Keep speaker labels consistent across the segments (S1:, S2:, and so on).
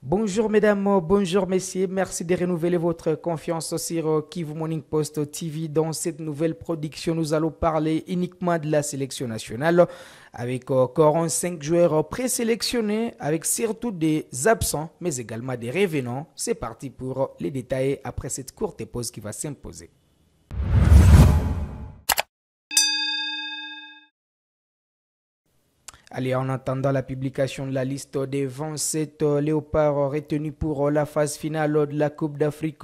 S1: Bonjour mesdames, bonjour messieurs, merci de renouveler votre confiance sur Kivu Morning Post TV. Dans cette nouvelle production, nous allons parler uniquement de la sélection nationale avec 45 joueurs présélectionnés, avec surtout des absents, mais également des revenants. C'est parti pour les détails après cette courte pause qui va s'imposer. Allez, en attendant la publication de la liste des 27 léopards retenus pour la phase finale de la Coupe d'Afrique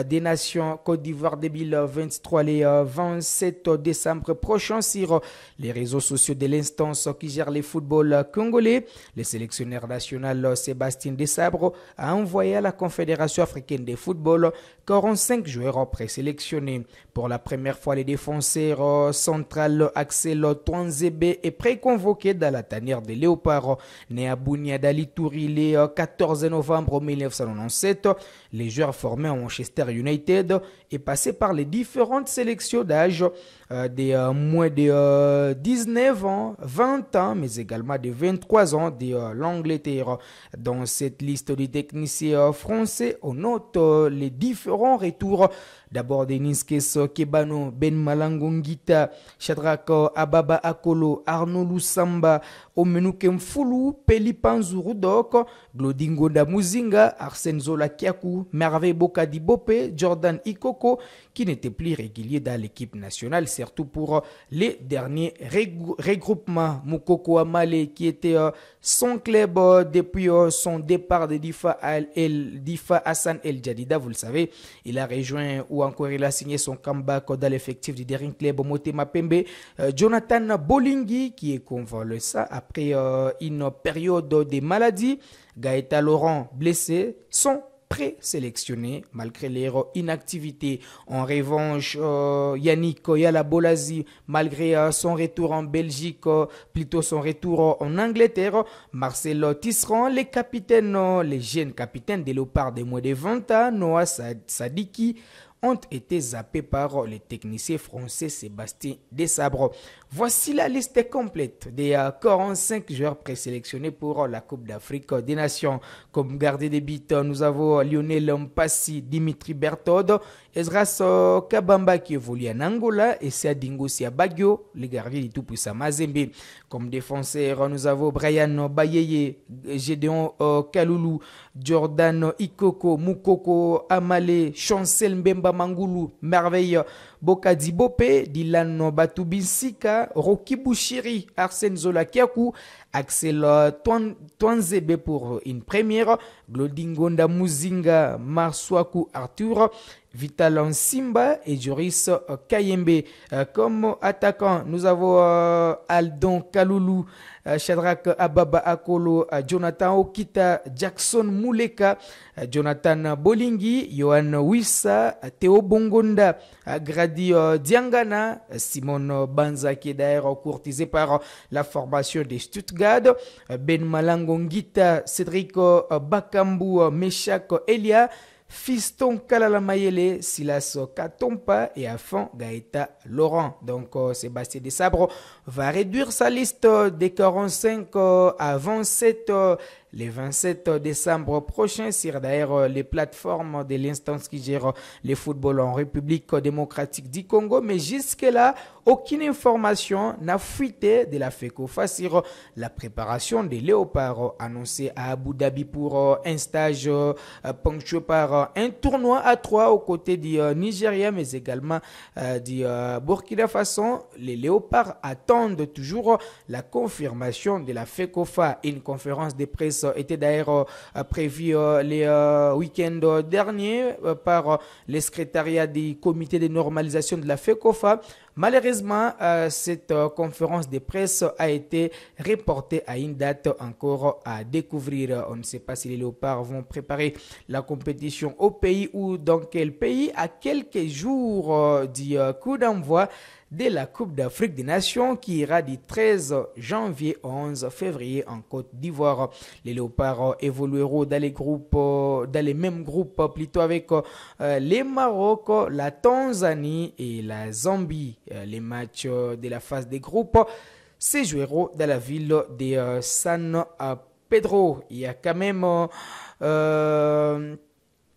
S1: des Nations Côte d'Ivoire 2023, les 27 décembre prochain, sur les réseaux sociaux de l'instance qui gère le football congolais, le sélectionneur national Sébastien Desabre a envoyé à la Confédération africaine de football 45 joueurs présélectionnés. Pour la première fois, les défenseurs central Axel Twanzebe est préconvoqué dans la tanière des léopards. Né à Bunia d'Alituri le 14 novembre 1997, les joueurs formés à Manchester United et passés par les différentes sélections d'âge des moins de 19 ans, 20 ans, mais également de 23 ans de l'Angleterre. Dans cette liste des techniciens français, on note les différents retours. D'abord, Denis Kebano, Ben Malangongita, Shadrack Ababa Akolo, Arnaud Lusamba, Omenuke Mfulu, Peli Panzuru Dok, Glodingo Muzinga, Arsène Zola Kiakou, Merveille Bokadi Bope, Jordan Ikoko, qui n'était plus régulier dans l'équipe nationale, surtout pour les derniers regroupements. Moukoko Amale, qui était son club depuis son départ de Difa Hassan El Jadida, vous le savez, il a rejoint ou encore il a signé son comeback dans l'effectif du dernier club Motema Pembe. Jonathan Bolingui, qui est convalescent après une période de maladie. Gaëtan Laurent, blessé, sont présélectionnés malgré leur inactivité. En revanche, Yannick Yala-Bolazi, malgré son retour en Belgique, plutôt son retour en Angleterre, Marcel Tisserand, les jeunes capitaines des léopards de moins de 20 ans, Noah Sadiki, ont été zappés par les techniciens français Sébastien Desabre. Voici la liste complète des 45 joueurs présélectionnés pour la Coupe d'Afrique des Nations. Comme gardien de but, nous avons Lionel Mpassi, Dimitri Bertode, Esdras Kabamba qui évolue en Angola et Sadingo Siabagio, les gardiens du tout-puissant Mazembe. Comme défenseur, nous avons Brian Bayeye, Gédéon Kaloulou, Jordan Ikoko, Moukoko Amale, Chancel Mbemba Mangoulou, Merveille Bokadi Bope, Dylan Batubinsika, Roki Bouchiri, Arsène Zola Kiakou, Axel Twanzebe pour une première, Glodingonda Muzinga, Marswaku Arthur, Vital Simba et Joris Kayembe. Comme attaquant, nous avons Aldon Kaloulou, Shadrack Ababa Akolo, Jonathan Okita, Jackson Mouleka, Jonathan Bolingui, Johan Wissa, Théo Bongonda, Grady Diangana, Simon Banza qui est d'ailleurs courtisé par la formation de Stuttgart, Ben Malangongita, Cédric Bakambu, Meshak Elia, Fiston Kalala Mayele, Silas Katompa et enfin Gaëta Laurent. Donc Sébastien Desabre va réduire sa liste des 45 à 27 les 27 décembre prochain sur d'ailleurs les plateformes de l'instance qui gère le football en République démocratique du Congo. Mais jusque-là, aucune information n'a fuité de la FECOFA sur la préparation des léopards annoncée à Abu Dhabi pour un stage ponctué par un tournoi à 3 aux côtés du Nigeria mais également du Burkina Faso. Les léopards attendent toujours la confirmation de la FECOFA. Une conférence de presse était d'ailleurs prévue les week-ends derniers par le secrétariat du comité de normalisation de la FECOFA. Malheureusement, cette conférence de presse a été reportée à une date encore à découvrir. On ne sait pas si les léopards vont préparer la compétition au pays ou dans quel pays. À quelques jours du coup d'envoi de la Coupe d'Afrique des Nations qui ira du 13 janvier au 11 février en Côte d'Ivoire. Les léopards évolueront dans les mêmes groupes plutôt avec les Maroc, la Tanzanie et la Zambie. Les matchs de la phase des groupes se joueront dans la ville de San Pedro. Il y a quand même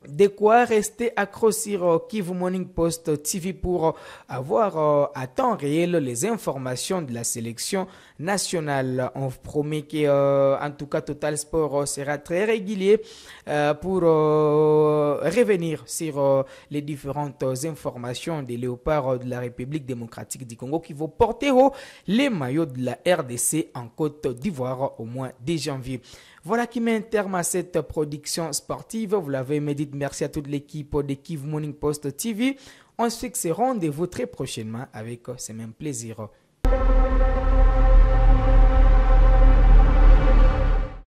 S1: De quoi rester accroché sur Kivu Morning Post TV pour avoir à temps réel les informations de la sélection nationale. On promet que, en tout cas, Total Sport sera très régulier pour revenir sur les différentes informations des léopards de la République démocratique du Congo qui vont porter haut les maillots de la RDC en Côte d'Ivoire au mois de janvier. Voilà qui met un terme à cette production sportive. Vous l'avez médité. Merci à toute l'équipe de Kivu Morning Post TV. On se fixe rendez-vous très prochainement avec ce même plaisir.